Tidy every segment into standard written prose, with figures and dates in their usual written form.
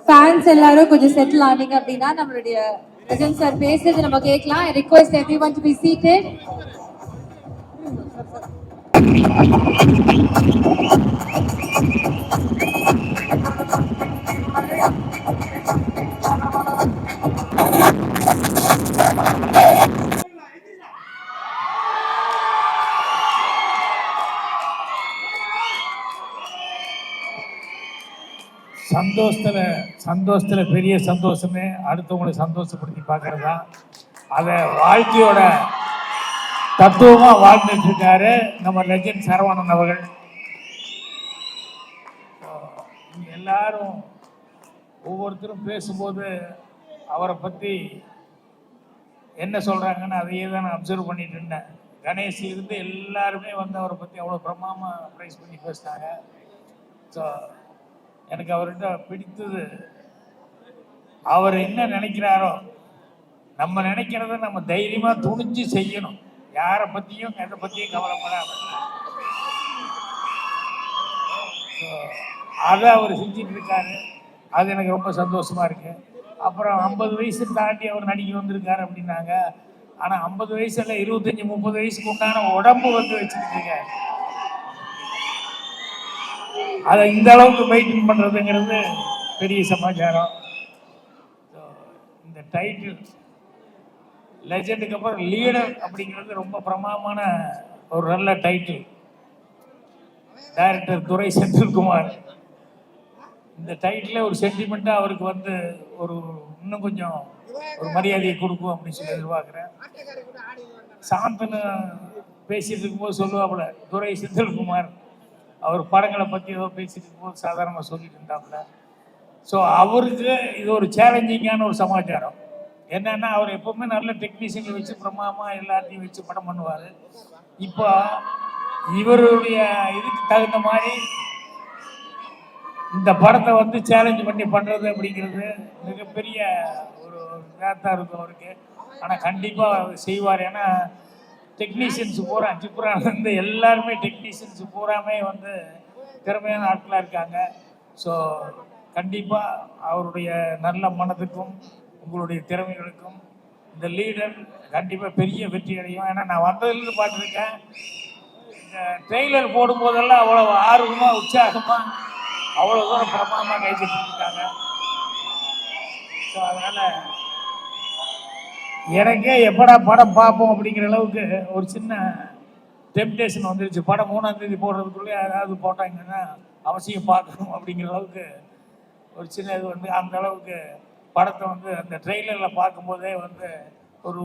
Fans எல்லாரும் கொஞ்சம் settle ஆனீங்க அப்படின்னா நம்மளுடைய லெஜண்ட் சார் பேசுறது நம்ம கேட்கலாம். I request everyone to be seated. சந்தோஷத்துல பெரிய சந்தோஷமே அடுத்தவங்களை சந்தோஷப்படுத்தி பார்க்கறது தான். அதை வாழ்க்கையோட தத்துவமா வாழ்ந்துட்டு இருக்காரு நம்ம லெஜண்ட் சரவணன் அவர்கள். எல்லாரும் ஒவ்வொருத்தரும் பேசும்போது அவரை பற்றி என்ன சொல்கிறாங்கன்னு அதையே தான் நான் அப்சர்வ் பண்ணிட்டு இருந்தேன். கணேஷ்லேருந்து எல்லாருமே வந்து அவரை பற்றி அவ்வளோ பிரமாதமாக ப்ரைஸ் பண்ணி பேசினாங்க. ஸோ எனக்கு அவர்கிட்ட பிடித்தது அவர் என்ன நினைக்கிறாரோ நம்ம நினைக்கிறத நம்ம தைரியமாக துணிஞ்சு செய்யணும். யாரை பற்றியும் எதை பற்றியும் கவலைப்படாமல் அதை அவர் செஞ்சிட்டு இருக்காரு. அது எனக்கு ரொம்ப சந்தோஷமா இருக்கு. அப்புறம் 50 வயசு தாண்டி அவர் நடிக்க வந்திருக்காரு அப்படின்னாங்க. ஆனால் 50 வயசுல 25-30 வயசுக்கு உண்டான உடம்பு வந்து வச்சுருக்கீங்க. அதை இந்த அளவுக்கு மெயின்டைன் பண்ணுறதுங்கிறது பெரிய சமாச்சாரம். இந்த டைட்டில் லெஜண்டுக்கு அப்புறம் லீடர் அப்படிங்கிறது ரொம்ப பிரமாதமான ஒரு நல்ல டைட்டில். டைரக்டர் துரை செந்தில்குமார் இந்த டைட்டில் ஒரு சென்டிமெண்ட்டாக அவருக்கு வந்து ஒரு இன்னும் கொஞ்சம் ஒரு மரியாதையை கொடுக்கும் அப்படின்னு சொல்லி எதிர்பார்க்குறேன். சாந்தனு பேசிட்டு இருக்கும்போது சொல்லுவாப்புல, துரை செந்தில்குமார் அவர் படங்களை பற்றி ஏதோ பேசிட்டு இருக்கும்போது சாதாரணமாக சொல்லிட்டு இருந்தாப்புல. ஸோ அவருக்கு இது ஒரு சேலஞ்சிங்கான ஒரு சமாச்சாரம். என்னன்னா அவர் எப்பவுமே நல்ல டெக்னீஷியனை வச்சு பிரமாதமாக எல்லாத்தையும் வச்சு படம் பண்ணுவார். இப்போ இவருடைய இதுக்கு தகுந்த மாதிரி இந்த படத்தை வந்து சேலஞ்ச் பண்ணி பண்ணுறது அப்படிங்கிறது மிகப்பெரிய ஒரு இதாக இருக்கும் அவருக்கு. ஆனால் கண்டிப்பாக செய்வார். ஏன்னா டெக்னீஷியன்ஸு பூரா ஜிப்ரான்லேருந்து எல்லாருமே டெக்னீஷியன்ஸு பூராமே வந்து திறமையான ஆட்களாக இருக்காங்க. ஸோ கண்டிப்பாக அவருடைய நல்ல மனதுக்கும் உங்களுடைய திறமைகளுக்கும் இந்த லீடர் கண்டிப்பாக பெரிய வெற்றி அடையும். ஏன்னா நான் வந்ததுலேருந்து பார்த்துருக்கேன், இந்த ட்ரெய்லர் போடும்போதெல்லாம் அவ்வளோ ஆர்வமாக உற்சாகமாக அவ்வளோ தூரம் பிரமாதமாக கைப்பற்றிருக்காங்க. ஸோ அதனால் எனக்கே எப்படா படம் பார்ப்போம் அப்படிங்கிற அளவுக்கு ஒரு சின்ன டெம்டேஷன் வந்துருச்சு. படம் 3ஆம் தேதி போடுறதுக்குள்ளே ஏதாவது போட்டாங்கன்னா அவசியம் பார்க்கணும் அப்படிங்கிற அளவுக்கு ஒரு சின்ன இது வந்து அந்த அளவுக்கு படத்தை வந்து அந்த ட்ரெய்லரில் பார்க்கும்போதே வந்து ஒரு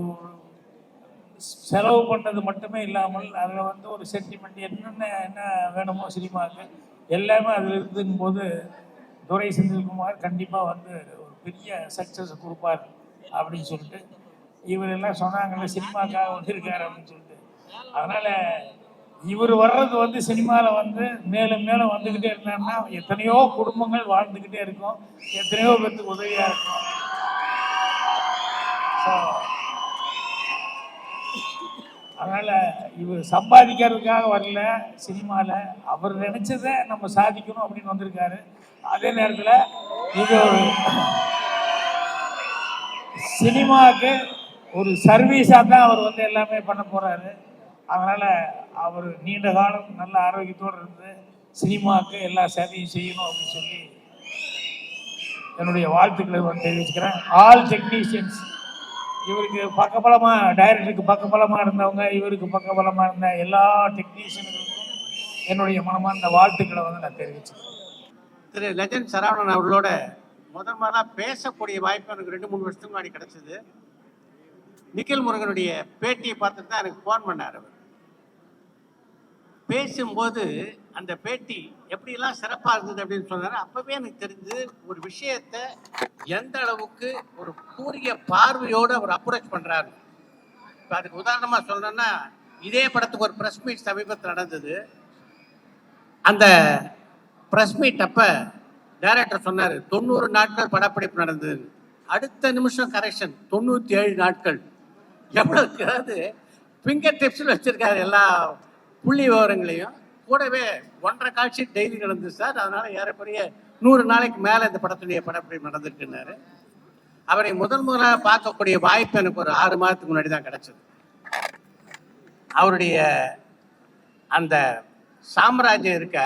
செலவு பண்ணது மட்டுமே இல்லாமல் அதில் வந்து ஒரு சென்டிமெண்ட் என்ன வேணுமோ சினிமாவுக்கு எல்லாமே அதில் இருக்குதுங்கும் போது துரை செந்தில்குமார் கண்டிப்பாக வந்து ஒரு பெரிய சக்ஸஸ் கொடுப்பார் அப்படின்னு சொல்லிட்டு இவரெல்லாம் சொன்னாங்கல்ல சினிமாக்காக வந்திருக்காரு அப்படின்னு சொல்லிட்டு. அதனால் இவர் வர்றது வந்து சினிமாவில் வந்து மேலும் மேலும் வந்துக்கிட்டே இருந்தாருன்னா எத்தனையோ குடும்பங்கள் வாழ்ந்துக்கிட்டே இருக்கும், எத்தனையோ பேருக்கு உதவியாக இருக்கும். ஸோ அதனால் இவர் சம்பாதிக்கிறதுக்காக வரல சினிமாவில், அவர் நினச்சதை நம்ம சாதிக்கணும் அப்படின்னு வந்திருக்காரு. அதே நேரத்தில் இது ஒரு சினிமாவுக்கு ஒரு சர்வீஸாக தான் அவர் வந்து எல்லாமே பண்ண போகிறாரு. அதனால் அவர் நீண்ட காலம் நல்ல ஆரோக்கியத்தோடு இருந்து சினிமாவுக்கு எல்லா சேவையும் செய்யணும் அப்படின்னு சொல்லி என்னுடைய வாழ்த்துக்களை வந்து தெரிவிச்சுக்கிறேன். ஆல் டெக்னீஷியன்ஸ் இவருக்கு பக்கபலமாக, டைரக்டருக்கு பக்கபலமாக இருந்தவங்க, இவருக்கு பக்கபலமாக இருந்த எல்லா டெக்னீஷியன்களுக்கும் என்னுடைய மனமார்ந்த வாழ்த்துக்களை வந்து நான் தெரிவிச்சுக்கிறேன். திரு லெஜண்ட் சரவணன் அவர்களோட முதல்ல பேசக்கூடிய வாய்ப்பு எனக்கு 2-3 வருஷத்துக்கு முன்னாடி கிடைச்சது. நிக்கில் முருகனுடைய பேட்டியை பார்த்துட்டு தான் எனக்கு ஃபோன் பண்ணார். அவர் பேசும்போது அந்த பேட்டி எப்படிலாம் சிறப்பாக இருந்தது அப்படின்னு சொன்னார். அப்போவே எனக்கு தெரிஞ்சு ஒரு விஷயத்தை எந்த அளவுக்கு ஒரு கூரிய பார்வையோடு அவர் அப்ரோச் பண்ணுறாரு. இப்போ அதுக்கு உதாரணமாக சொல்கிறேன்னா, இதே படத்துக்கு ஒரு ப்ரெஸ் மீட் சமீபத்தில் நடந்தது. அந்த ப்ரெஸ் மீட் அப்போ டைரக்டர் சொன்னார் 90 நாட்கள் படப்பிடிப்பு நடந்தது. அடுத்த நிமிஷம் கரெக்ஷன் 97 நாட்கள். எவ்வளோக்கு அதாவது ஃபிங்கர் டிப்ஸில் வச்சுருக்காரு எல்லா புள்ளி விவரங்களையும். கூடவே 1.5 கால் ஷீட் டெய்லி நடந்தது சார். அதனால் ஏறக்குறைய 100 நாளைக்கு மேலே இந்த படத்துடைய படப்பிடிப்பு நடந்திருக்குன்னாரு. அவரை முதலாக பார்க்கக்கூடிய வாய்ப்பு எனக்கு ஒரு 6 மாதத்துக்கு முன்னாடி தான் கிடைச்சது. அவருடைய அந்த சாம்ராஜ்யம் இருக்க,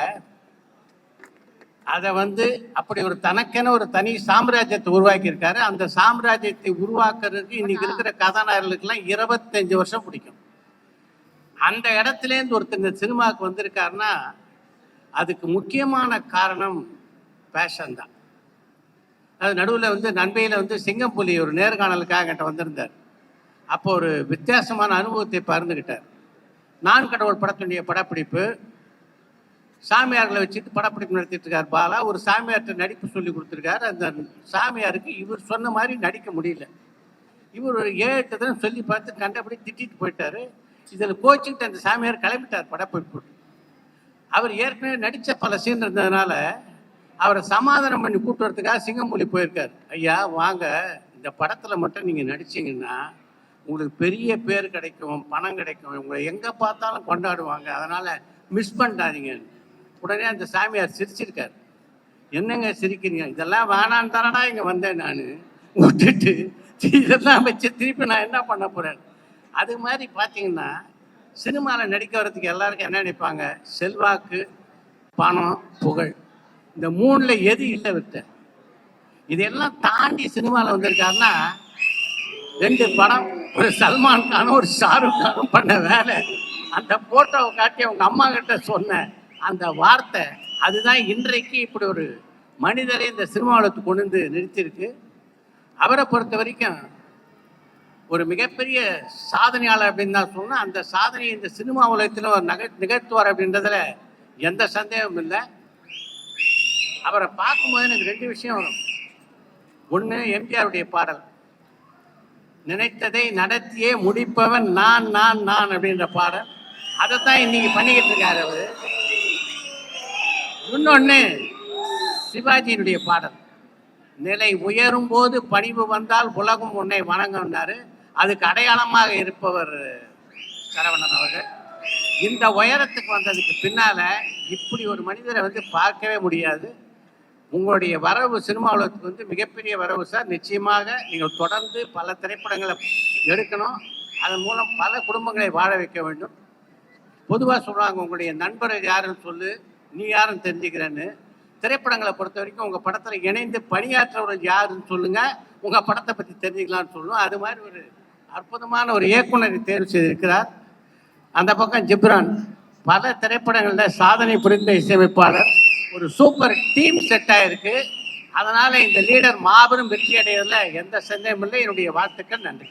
அதை அப்படி ஒரு தனக்கென ஒரு தனி சாம்ராஜ்யத்தை உருவாக்கி இருக்காரு. அந்த சாம்ராஜ்யத்தை உருவாக்குறதுக்கு இன்னைக்கு இருக்கிற கதாநாயகர்களுக்கெல்லாம் 25 வருஷம் பிடிக்கும். அந்த இடத்துலேருந்து ஒருத்தர் இந்த சினிமாவுக்கு வந்திருக்காருன்னா அதுக்கு முக்கியமான காரணம் பேஷன் தான். அது நடுவில் நன்மையில் சிங்கம்புலி ஒரு நேர்காணலுக்காக என்கிட்ட வந்திருந்தார். அப்போ ஒரு வித்தியாசமான அனுபவத்தை பகிர்ந்துக்கிட்டார். நான் கடவுள் படத்துடைய படப்பிடிப்பு, சாமியார்களை வச்சுட்டு படப்பிடிப்பு நடத்திட்டு இருக்கார் பாலா. ஒரு சாமியார்கிட்ட நடிப்பு சொல்லி கொடுத்துருக்காரு. அந்த சாமியாருக்கு இவர் சொன்ன மாதிரி நடிக்க முடியல. இவர் ஒரு 7-8 தினம் சொல்லி பார்த்து கண்டபடி திட்டிட்டு போயிட்டாரு. இதில் கோச்சிக்கிட்டு அந்த சாமியார் கிளம்பிட்டார் படப்பிடிப்பு. அவர் ஏற்கனவே நடித்த பல சீன் இருந்ததுனால அவரை சமாதானம் பண்ணி கூட்டு வரதுக்காக சிங்கம்புலி போயிருக்கார். ஐயா வாங்க, இந்த படத்தில் மட்டும் நீங்கள் நடிச்சிங்கன்னா உங்களுக்கு பெரிய பேர் கிடைக்கும், பணம் கிடைக்கும், உங்களை எங்கே பார்த்தாலும் கொண்டாடுவாங்க, அதனால் மிஸ் பண்ணாதீங்க. உடனே அந்த சாமியார் சிரிச்சிருக்கார். என்னங்க சிரிக்கிறீங்க? இதெல்லாம் வேணான்னு தானடா இங்கே வந்தேன் நான், விட்டுட்டு இதெல்லாம் வச்சு திருப்பி நான் என்ன பண்ண போகிறேன். அது மாதிரி பார்த்தீங்கன்னா சினிமாவில் நடிக்க வர்றதுக்கு எல்லாருக்கும் என்ன நினைப்பாங்க? செல்வாக்கு, பணம், புகழ், இந்த 3ல் எது இல்லை விட்ட. இதெல்லாம் தாண்டி சினிமாவில் வந்திருக்காருன்னா 2 படம், ஒரு சல்மான் கானும் ஒரு ஷாருக் கானும் பண்ண வேலை, அந்த போட்டோவை காட்டி அவங்க அம்மா கிட்ட சொன்ன அந்த வார்த்தை, அதுதான் இன்றைக்கு இப்படி ஒரு மனிதரை இந்த சினிமாவுக்கு கொண்டு வந்து நிறுத்தியிருக்கு. அவரை பொறுத்த வரைக்கும் ஒரு மிகப்பெரிய சாதனையாளர் அப்படின்னு தான் சொல்லணும். அந்த சாதனையை இந்த சினிமா உலகத்தில் ஒரு நிகழ்த்துவார் அப்படின்றதுல எந்த சந்தேகமும் இல்லை. அவரை பார்க்கும்போது எனக்கு 2 விஷயம் வரும். ஒன்று, எம்ஜிஆருடைய பாடல், நினைத்ததை நடத்தியே முடிப்பவன் நான் நான் நான் அப்படின்ற பாடல். அதைத்தான் இன்னைக்கு பண்ணிக்கிட்டு இருக்காரு அவரு. இன்னொன்று சிவாஜியினுடைய பாடல், நிலை உயரும் போது பணிவு வந்தால் உலகம் உன்னை வணங்கினாரு. அதுக்கு அடையாளமாக இருப்பவர் சரவணன் அவர்கள். இந்த உயரத்துக்கு வந்ததுக்கு பின்னால இப்படி ஒரு மனிதரை பார்க்கவே முடியாது. உங்களுடைய வரவு சினிமா உலகத்துக்கு மிகப்பெரிய வரவு சார். நிச்சயமாக நீங்கள் தொடர்ந்து பல திரைப்படங்களை எடுக்கணும். அதன் மூலம் பல குடும்பங்களை வாழ வைக்க வேண்டும். பொதுவாக சொல்கிறாங்க, உங்களுடைய நண்பர்கள் யாருன்னு சொல்லு, நீ யாருன்னு தெரிஞ்சுக்கிறேன்னு. திரைப்படங்களை பொறுத்த வரைக்கும் உங்கள் படத்தில் இணைந்து பணியாற்றவர்கள் யாருன்னு சொல்லுங்கள், உங்கள் படத்தை பற்றி தெரிஞ்சுக்கலான்னு சொல்லுவோம். அது மாதிரி ஒரு அற்புதமான ஒரு இயக்குனரை தேர்வு செய்திருக்கிறார். அந்த பக்கம் ஜிப்ரான் பல திரைப்படங்களில் சாதனை புரிந்த இசையமைப்பாளர். ஒரு சூப்பர் டீம் செட்டாக இருக்கு. அதனால் இந்த லீடர் மாபெரும் வெற்றி அடைவதில் எந்த சந்தேகமும் இல்லை. என்னுடைய வாழ்த்துக்கள். நன்றி.